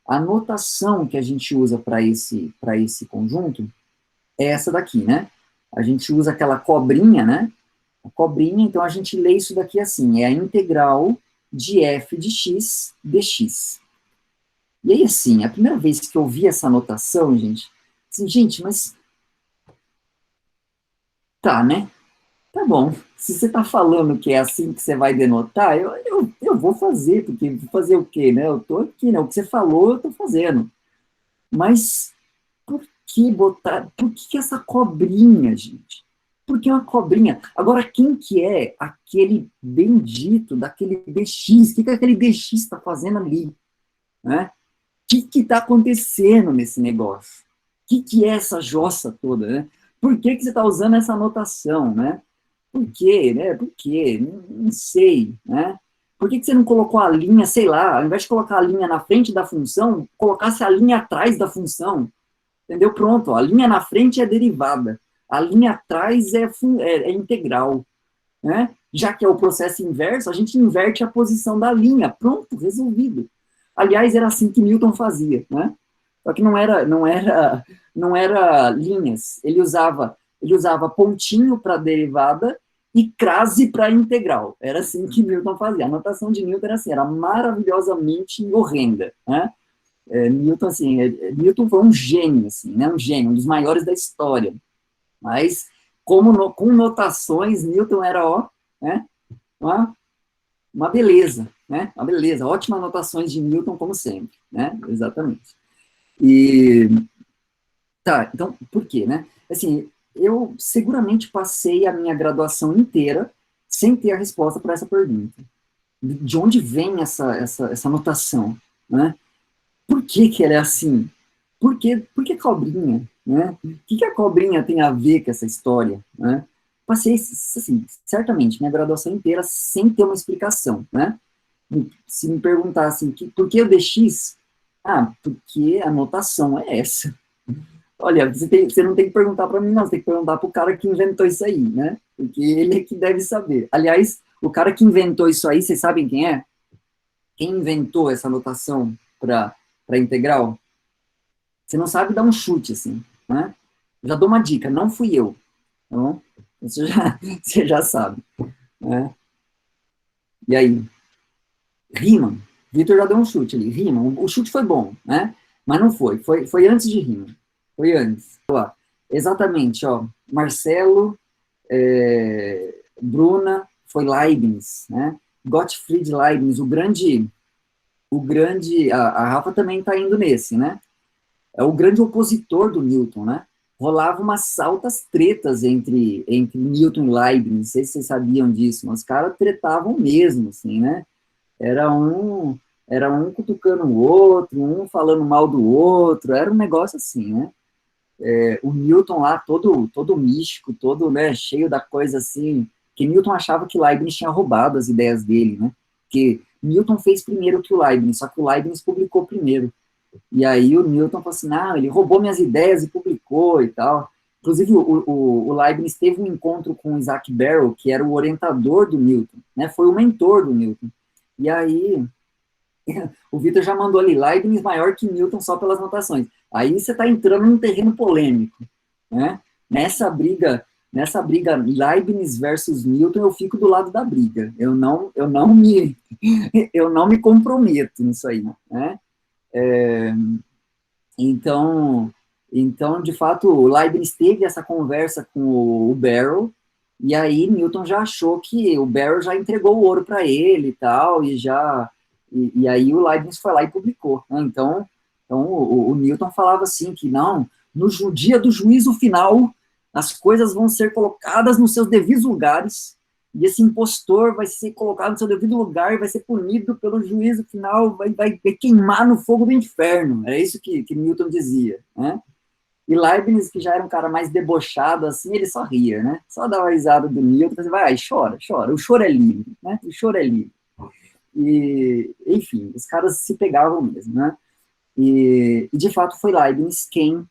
A notação que a gente usa para esse conjunto é essa daqui, né? A gente usa aquela cobrinha, né? A cobrinha, então a gente lê isso daqui assim, é a integral de f de x dx. E aí, assim, a primeira vez que eu vi essa notação, gente, assim, gente, mas tá, né? Tá bom. Se você tá falando que é assim que você vai denotar, eu vou fazer, porque vou fazer o quê, né? Eu tô aqui, né? O que você falou, eu tô fazendo. Mas por que botar, por que essa cobrinha, gente? Por que uma cobrinha? Agora, quem que é aquele bendito daquele DX? O que aquele DX está fazendo ali? Né? O que está acontecendo nesse negócio? O que é essa jossa toda? Né? Por que você está usando essa anotação? Né? Por quê? Né? Por quê? Não sei. Né? Por que você não colocou a linha, sei lá, ao invés de colocar a linha na frente da função, colocasse a linha atrás da função? Entendeu? Pronto, ó, a linha na frente é derivada, a linha atrás é integral. Né? Já que é o processo inverso, a gente inverte a posição da linha. Pronto, resolvido. Aliás, era assim que Newton fazia, né? Só que não era linhas. Ele usava pontinho para derivada e crase para integral. Era assim que Newton fazia. A notação de Newton era assim, era maravilhosamente horrenda, né? Newton, assim, Newton foi um gênio, assim, né? Um gênio, um dos maiores da história. Mas, com notações, Newton era, ó, né? Uma, uma beleza, né? Uma beleza. Ótimas anotações de Newton, como sempre, né? Exatamente. E, tá, então, por quê, né? Assim, eu seguramente passei a minha graduação inteira sem ter a resposta para essa pergunta. De onde vem essa notação, né? Por que que ela é assim? Por que cobrinha? Né? O que a cobrinha tem a ver com essa história? Né? Passei, assim, certamente, minha graduação inteira sem ter uma explicação. Né? Se me perguntassem por que o DX, porque a notação é essa. Olha, você não tem que perguntar para mim, não, você tem que perguntar para o cara que inventou isso aí, né? Porque ele é que deve saber. Aliás, o cara que inventou isso aí, vocês sabem quem é? Quem inventou essa notação para integral? Você não sabe dar um chute, assim, né? Já dou uma dica, não fui eu, tá bom? Você já, você já sabe, né? E aí? Riemann. Vitor já deu um chute ali, Riemann. O chute foi bom, né? Mas não foi antes de Riemann. Foi antes. Ó, exatamente, ó. Marcelo, Bruna, foi Leibniz, né? Gottfried Leibniz, a Rafa também está indo nesse, né? É o grande opositor do Newton, né? Rolava umas altas tretas entre Newton e Leibniz, não sei se vocês sabiam disso, mas os caras tretavam mesmo, assim, né? Era um, era um cutucando o outro, um falando mal do outro, era um negócio assim, né? O Newton lá, todo místico, todo, né, cheio da coisa assim, que Newton achava que Leibniz tinha roubado as ideias dele, né? Que Newton fez primeiro que o Leibniz, só que o Leibniz publicou primeiro. E aí o Newton falou assim, não, ele roubou minhas ideias e publicou e tal. Inclusive, o Leibniz teve um encontro com o Isaac Barrow, que era o orientador do Newton, né? Foi o mentor do Newton. E aí, o Vitor já mandou ali, Leibniz maior que Newton só pelas notações. Aí você está entrando num terreno polêmico, né? Nessa briga Leibniz versus Newton, eu fico do lado da briga. Eu não me comprometo nisso aí, né? Então, de fato, o Leibniz teve essa conversa com o Barrow, e aí Newton já achou que o Barrow já entregou o ouro para ele e tal, e aí o Leibniz foi lá e publicou. Né? Então o Newton falava assim que não, no dia do juízo final, as coisas vão ser colocadas nos seus devidos lugares, e esse impostor vai ser colocado no seu devido lugar e vai ser punido pelo juízo final, vai queimar no fogo do inferno. Era isso que Newton dizia, né? E Leibniz, que já era um cara mais debochado, assim, ele só ria, né? Só dava risada do Newton, assim, vai, chora, chora, o choro é livre, né? O choro é livre. E, enfim, os caras se pegavam mesmo, né? E de fato foi Leibniz quem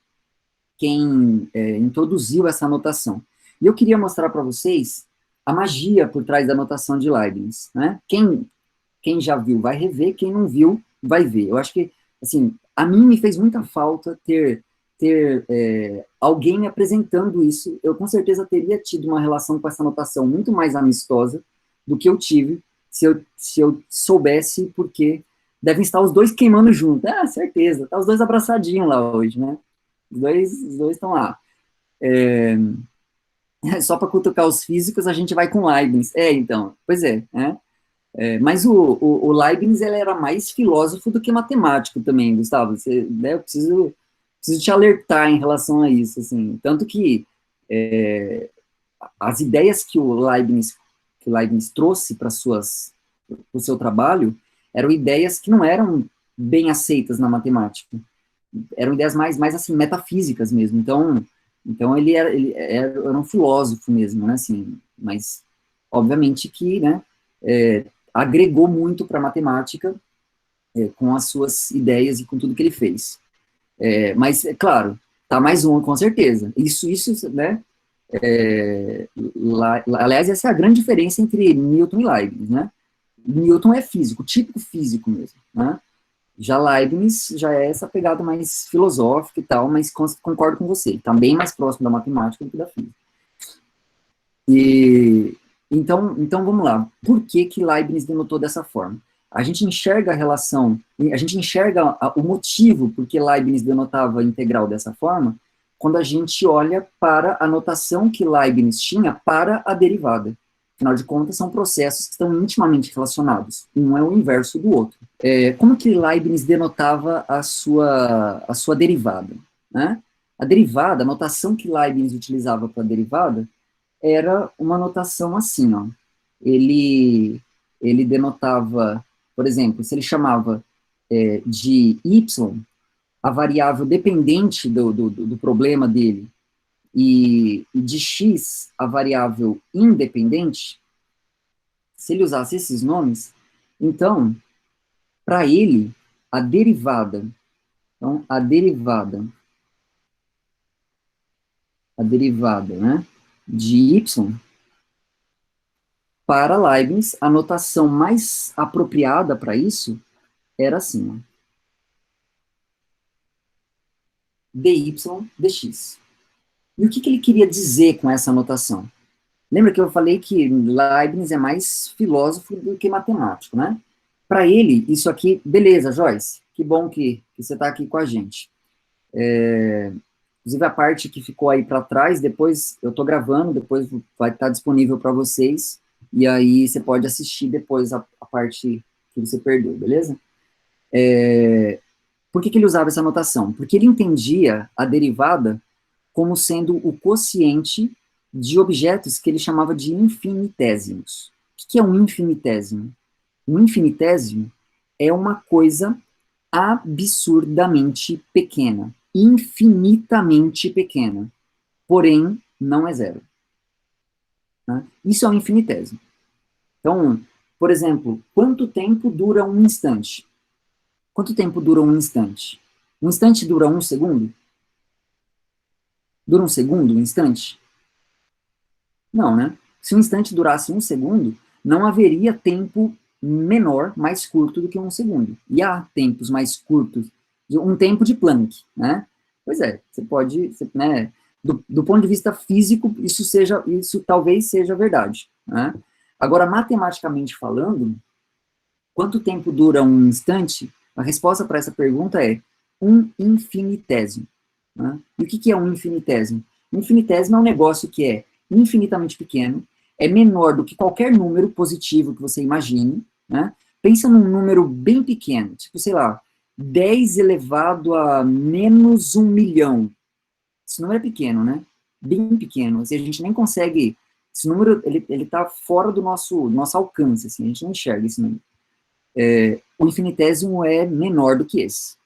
introduziu essa anotação. E eu queria mostrar para vocês a magia por trás da anotação de Leibniz. Né? Quem já viu vai rever, quem não viu vai ver. Eu acho que assim, a mim me fez muita falta ter alguém me apresentando isso. Eu com certeza teria tido uma relação com essa notação muito mais amistosa do que eu tive se eu soubesse, porque devem estar os dois queimando junto. Ah, certeza, tá os dois abraçadinhos lá hoje, né? Os dois estão lá. Só para cutucar os físicos, a gente vai com Leibniz. Então, pois é, né? Mas o Leibniz, ele era mais filósofo do que matemático também, Gustavo. Eu preciso te alertar em relação a isso, assim. Tanto que as ideias que o Leibniz trouxe para o seu trabalho eram ideias que não eram bem aceitas na matemática. Eram ideias mais assim, metafísicas mesmo. Então ele era um filósofo mesmo, né, assim, mas obviamente que, né, agregou muito para a matemática com as suas ideias e com tudo que ele fez. Mas, é claro, tá mais um, com certeza. Isso, né, aliás, essa é a grande diferença entre Newton e Leibniz, né? Newton é físico, típico físico mesmo, né? Já Leibniz já é essa pegada mais filosófica e tal, mas concordo com você, está bem mais próximo da matemática do que da física. E então vamos lá. Por que que Leibniz denotou dessa forma? A gente enxerga a relação, a gente enxerga o motivo por que Leibniz denotava a integral dessa forma, quando a gente olha para a notação que Leibniz tinha para a derivada. Afinal de contas, são processos que estão intimamente relacionados. Um é o inverso do outro. Como que Leibniz denotava a sua derivada? Né? A derivada, a notação que Leibniz utilizava para a derivada, era uma notação assim, ó. Ele denotava, por exemplo, se ele chamava de y, a variável dependente do problema dele, e de x, a variável independente, se ele usasse esses nomes, então, para ele, a derivada, então, né, de y, para Leibniz, a notação mais apropriada para isso era assim, ó, dy dx. E o que ele queria dizer com essa notação? Lembra que eu falei que Leibniz é mais filósofo do que matemático, né? Para ele, isso aqui, beleza, Joyce, que bom que você está aqui com a gente. Inclusive a parte que ficou aí para trás, depois eu estou gravando, depois vai estar disponível para vocês, e aí você pode assistir depois a parte que você perdeu, beleza? Por que ele usava essa notação? Porque ele entendia a derivada como sendo o quociente de objetos que ele chamava de infinitésimos. O que é um infinitésimo? Um infinitésimo é uma coisa absurdamente pequena, infinitamente pequena, porém não é zero. Né? Isso é um infinitésimo. Então, por exemplo, quanto tempo dura um instante? Quanto tempo dura um instante? Um instante dura 1 segundo? Dura 1 segundo, um instante? Não, né? Se um instante durasse 1 segundo, não haveria tempo menor, mais curto do que 1 segundo. E há tempos mais curtos, um tempo de Planck, né? Pois é, você pode, né? Do ponto de vista físico, isso talvez seja verdade, né? Agora, matematicamente falando, quanto tempo dura um instante? A resposta para essa pergunta é um infinitésimo. Né? E o que é um infinitésimo? Um infinitésimo é um negócio que é infinitamente pequeno, é menor do que qualquer número positivo que você imagine, né? Pensa num número bem pequeno, tipo, sei lá, 10 elevado a menos 1 milhão. Esse número é pequeno, né? Bem pequeno, assim, a gente nem consegue, esse número, ele tá fora do nosso alcance, assim, a gente não enxerga esse número. O infinitésimo é menor do que esse.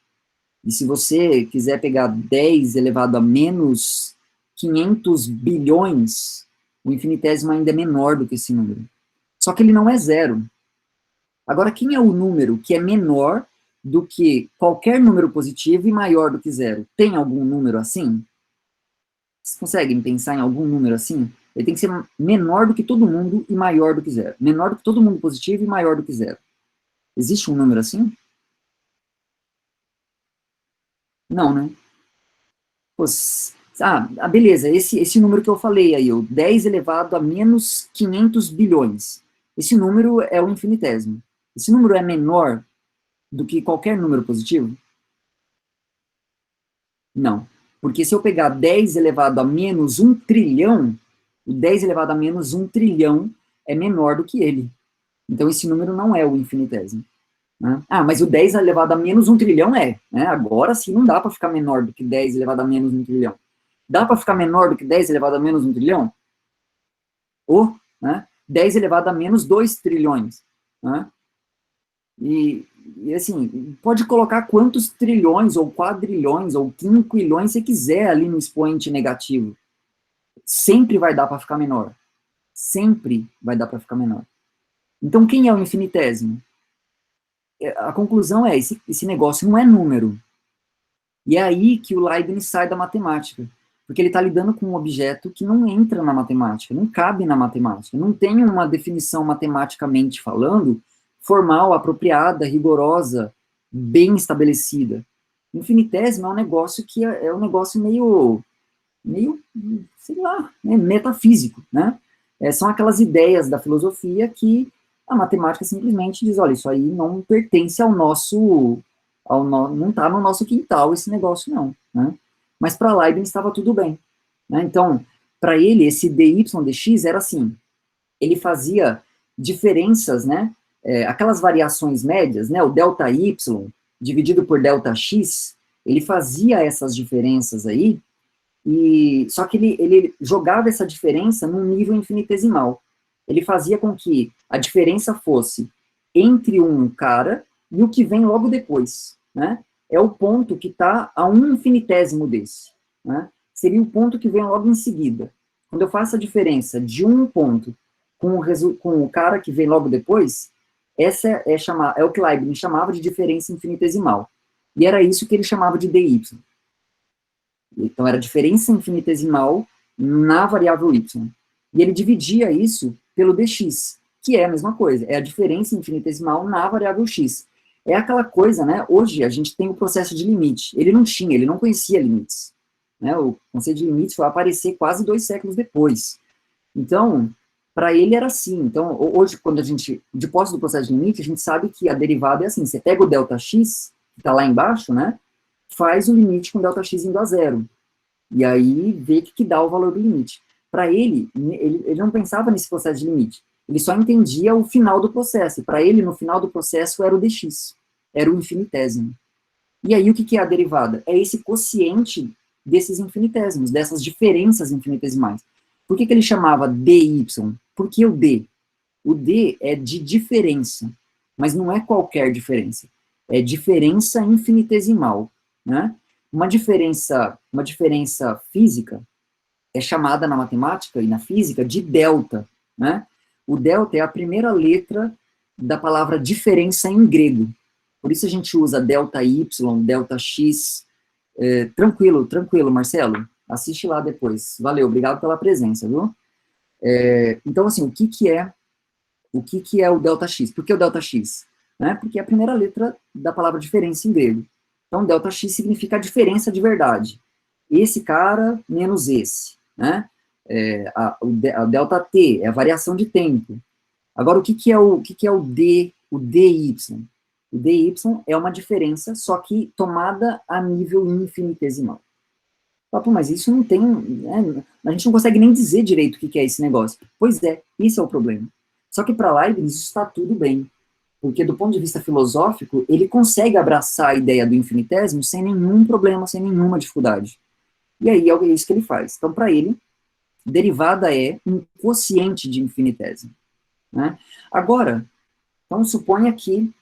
E se você quiser pegar 10 elevado a menos 500 bilhões, o infinitésimo ainda é menor do que esse número. Só que ele não é zero. Agora, quem é o número que é menor do que qualquer número positivo e maior do que zero? Tem algum número assim? Vocês conseguem pensar em algum número assim? Ele tem que ser menor do que todo mundo e maior do que zero. Menor do que todo mundo positivo e maior do que zero. Existe um número assim? Não, né? Pô, beleza, esse número que eu falei aí, o 10 elevado a menos 500 bilhões, esse número é o infinitésimo. Esse número é menor do que qualquer número positivo? Não. Porque se eu pegar 10 elevado a menos 1 trilhão, o 10 elevado a menos 1 trilhão é menor do que ele. Então esse número não é o infinitésimo. Né? Mas o 10 elevado a menos 1 trilhão é. Né? Agora sim não dá para ficar menor do que 10 elevado a menos 1 trilhão. Dá para ficar menor do que 10 elevado a menos 1 trilhão? Ou, né? 10 elevado a menos 2 trilhões. Né? E assim, pode colocar quantos trilhões, ou quadrilhões, ou quinquilhões você quiser ali no expoente negativo. Sempre vai dar para ficar menor. Sempre vai dar para ficar menor. Então, quem é o infinitésimo? A conclusão é, esse negócio não é número. E é aí que o Leibniz sai da matemática. Porque ele está lidando com um objeto que não entra na matemática, não cabe na matemática, não tem uma definição matematicamente falando formal, apropriada, rigorosa, bem estabelecida. Infinitésimo é um negócio que é um negócio meio, sei lá, né, metafísico, né? São aquelas ideias da filosofia que a matemática simplesmente diz, olha, isso aí não pertence ao nosso, não está no nosso quintal esse negócio não, né? Mas para Leibniz estava tudo bem, né? Então, para ele, esse dy dx era assim, ele fazia diferenças, né? Aquelas variações médias, né? O delta y dividido por delta x, ele fazia essas diferenças aí, só que ele jogava essa diferença num nível infinitesimal. Ele fazia com que a diferença fosse entre um cara e o que vem logo depois, né? É o ponto que está a um infinitésimo desse, né? Seria o ponto que vem logo em seguida. Quando eu faço a diferença de um ponto com o cara que vem logo depois, essa é o que Leibniz chamava de diferença infinitesimal. E era isso que ele chamava de dy. Então, era diferença infinitesimal na variável y. E ele dividia isso pelo dx, que é a mesma coisa, é a diferença infinitesimal na variável x. É aquela coisa, né, hoje a gente tem o processo de limite. Ele não conhecia limites. Né, o conceito de limites foi aparecer quase 2 séculos depois. Então, para ele era assim. Então, hoje, quando a gente, de posse do processo de limite, a gente sabe que a derivada é assim, você pega o Δx, que está lá embaixo, né, faz o limite com Δx indo a zero. E aí vê o que dá o valor do limite. Para ele não pensava nesse processo de limite. Ele só entendia o final do processo. Para ele, no final do processo, era o dx. Era o infinitésimo. E aí, o que é a derivada? É esse quociente desses infinitésimos, dessas diferenças infinitesimais. Por que ele chamava dy? Por que o d? O d é de diferença, mas não é qualquer diferença. É diferença infinitesimal, né? Uma diferença física é chamada na matemática e na física de delta, né? O delta é a primeira letra da palavra diferença em grego. Por isso a gente usa delta y, delta x. Tranquilo, Marcelo. Assiste lá depois. Valeu, obrigado pela presença, viu? Então, assim, o que é o delta x? Por que o delta x? Né? Porque é a primeira letra da palavra diferença em grego. Então, delta x significa a diferença de verdade. Esse cara menos esse. Né? A delta t é a variação de tempo. Agora, o que é o dy? O dy é uma diferença, só que tomada a nível infinitesimal. Mas isso não tem... Né? A gente não consegue nem dizer direito o que é esse negócio. Pois é, esse é o problema. Só que para Leibniz isso está tudo bem. Porque do ponto de vista filosófico, ele consegue abraçar a ideia do infinitésimo sem nenhum problema, sem nenhuma dificuldade. E aí é isso que ele faz. Então, para ele, derivada é um quociente de infinitésimo. Né? Agora, então suponha que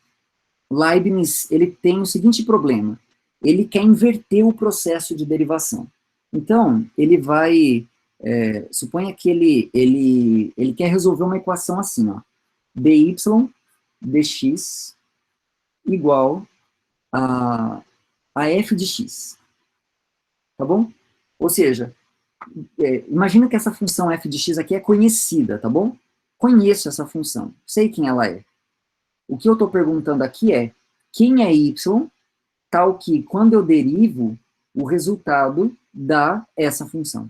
Leibniz ele tem o seguinte problema. Ele quer inverter o processo de derivação. Então, ele vai... suponha que ele quer resolver uma equação assim, ó. dy dx igual a f de x. Tá bom? Ou seja, imagina que essa função f de x aqui é conhecida, tá bom? Conheço essa função, sei quem ela é. O que eu estou perguntando aqui é, quem é y tal que, quando eu derivo, o resultado dá essa função,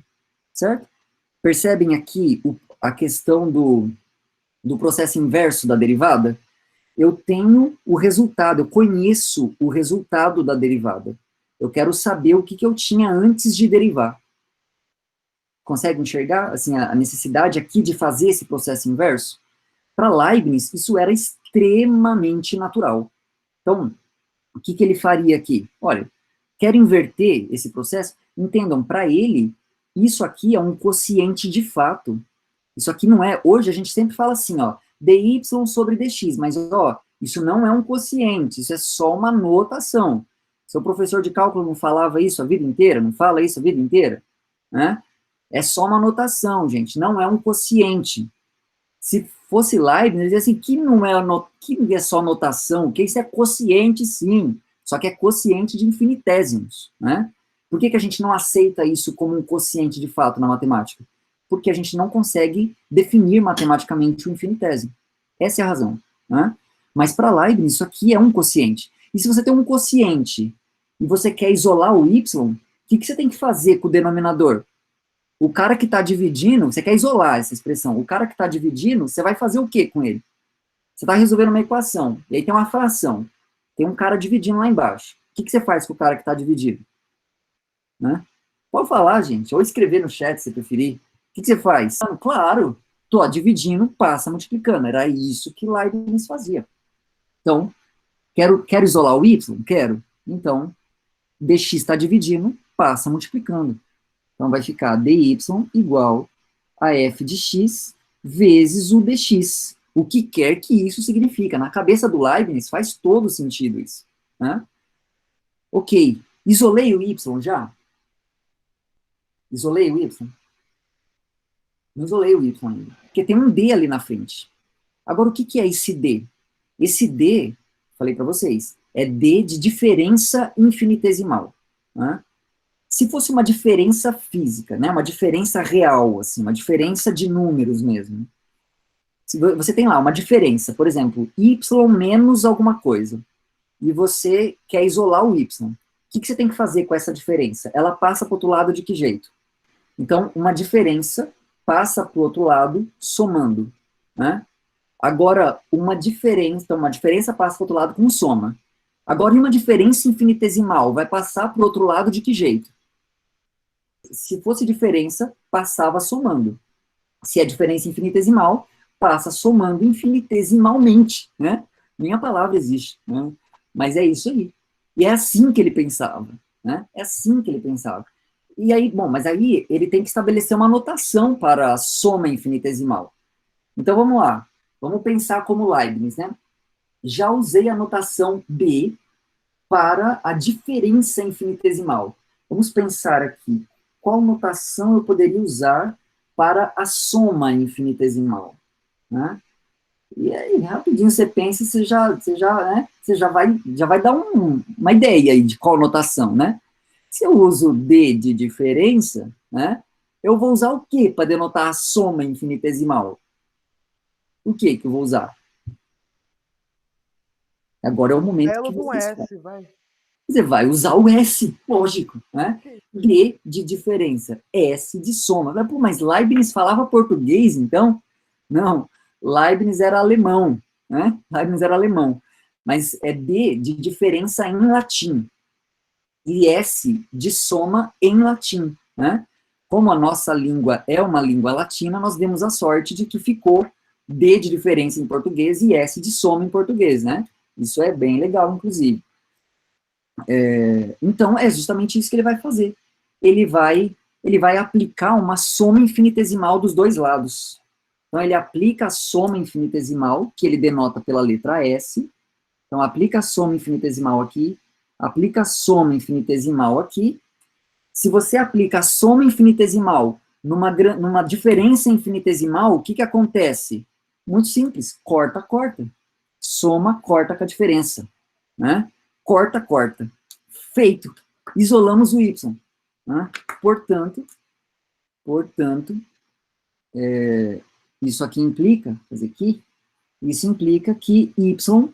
certo? Percebem aqui a questão do processo inverso da derivada? Eu tenho o resultado, eu conheço o resultado da derivada. Eu quero saber o que eu tinha antes de derivar. Consegue enxergar assim, a necessidade aqui de fazer esse processo inverso? Para Leibniz, isso era extremamente natural. Então, o que ele faria aqui? Olha, quero inverter esse processo? Entendam, para ele, isso aqui é um quociente de fato. Isso aqui não é... Hoje a gente sempre fala assim, ó, dy sobre dx, mas, ó, isso não é um quociente, isso é só uma notação. Seu professor de cálculo não falava isso a vida inteira? Não fala isso a vida inteira? Né? É só uma notação, gente, não é um quociente. Se fosse Leibniz, ele dizia assim, que é só notação, que isso é quociente, sim, só que é quociente de infinitésimos, né? Por que a gente não aceita isso como um quociente de fato na matemática? Porque a gente não consegue definir matematicamente o infinitésimo. Essa é a razão, né? Mas para Leibniz, isso aqui é um quociente. E se você tem um quociente e você quer isolar o y, o que você tem que fazer com o denominador? O cara que está dividindo, você quer isolar essa expressão, o cara que está dividindo, você vai fazer o que com ele? Você está resolvendo uma equação, e aí tem uma fração, tem um cara dividindo lá embaixo. O que você faz com o cara que está dividindo? Né? Pode falar, gente, ou escrever no chat, se preferir. O que você faz? Claro, tô dividindo, passa multiplicando. Era isso que Leibniz fazia. Então, quero isolar o y? Quero. Então, dx está dividindo, passa multiplicando. Então, vai ficar dy igual a f de x vezes o dx. O que quer que isso significa. Na cabeça do Leibniz faz todo sentido isso. Né? Ok. Isolei o y já? Isolei o y? Não isolei o y ainda. Porque tem um d ali na frente. Agora, o que é esse d? Esse d, falei para vocês, é d de diferença infinitesimal. Né? Se fosse uma diferença física, né, uma diferença real, assim, uma diferença de números mesmo. Se você tem lá uma diferença, por exemplo, y menos alguma coisa, e você quer isolar o y. O que você tem que fazer com essa diferença? Ela passa para o outro lado de que jeito? Então, uma diferença passa para o outro lado somando. Né? Agora, uma diferença passa para o outro lado com soma. Agora, uma diferença infinitesimal vai passar para o outro lado de que jeito? Se fosse diferença, passava somando. Se é diferença infinitesimal, passa somando infinitesimalmente, né? Nem a palavra existe, né? Mas é isso aí. E é assim que ele pensava, né? É assim que ele pensava. E aí, bom, mas aí ele tem que estabelecer uma notação para a soma infinitesimal. Então, vamos lá. Vamos pensar como Leibniz, né? Já usei a notação B para a diferença infinitesimal. Vamos pensar aqui. Qual notação eu poderia usar para a soma infinitesimal? Né? E aí, rapidinho você pensa, já vai dar uma ideia aí de qual notação, né? Se eu uso D de diferença, né? Eu vou usar o que para denotar a soma infinitesimal? O que eu vou usar? Agora é o momento que vocês S, vai. Você vai usar o S, lógico, né? D de diferença, S de soma. Mas Leibniz falava português, então? Não, Leibniz era alemão, né? Leibniz era alemão. Mas é D de diferença em latim. E S de soma em latim, né? Como a nossa língua é uma língua latina, nós demos a sorte de que ficou D de diferença em português e S de soma em português, né? Isso é bem legal, inclusive. Então, é justamente isso que ele vai fazer. Ele vai aplicar uma soma infinitesimal dos dois lados. Então, ele aplica a soma infinitesimal, que ele denota pela letra S. Então, aplica a soma infinitesimal aqui, aplica a soma infinitesimal aqui. Se você aplica a soma infinitesimal numa diferença infinitesimal, o que acontece? Muito simples, corta, corta. Soma, corta com a diferença. Né? Corta, corta. Feito. Isolamos o y. Né? Portanto, isso aqui implica, fazer aqui, isso implica que y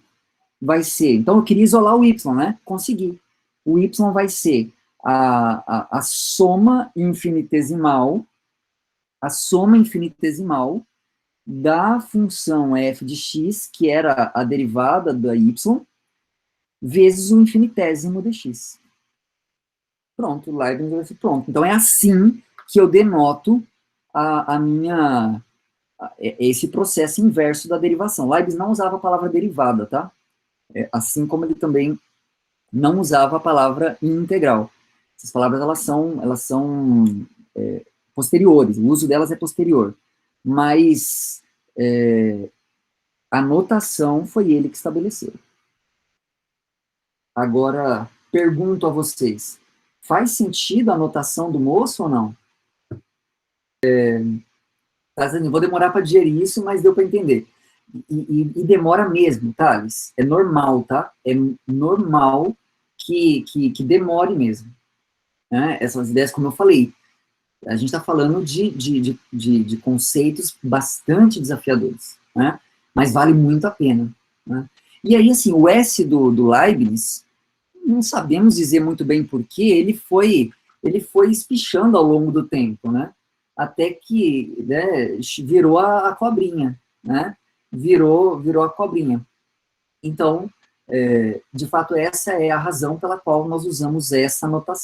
vai ser... Então, eu queria isolar o y, né? Consegui. o y vai ser a soma infinitesimal da função f de x, que era a derivada da y, vezes o infinitésimo de x. Pronto, Leibniz vai ser pronto. Então, é assim que eu denoto esse processo inverso da derivação. Leibniz não usava a palavra derivada, tá? Assim como ele também não usava a palavra integral. Essas palavras, elas são posteriores, o uso delas é posterior. Mas a notação foi ele que estabeleceu. Agora, pergunto a vocês, faz sentido a notação do moço ou não? Vou demorar para digerir isso, mas deu para entender. E demora mesmo, Thales. É normal, tá? É normal que demore mesmo. Né? Essas ideias, como eu falei, a gente está falando de conceitos bastante desafiadores, né? Mas vale muito a pena. Né? E aí, assim, o S do Leibniz, não sabemos dizer muito bem porquê, ele foi espichando ao longo do tempo, né? Até que, né, virou a cobrinha, né? Virou a cobrinha. Então, de fato, essa é a razão pela qual nós usamos essa notação.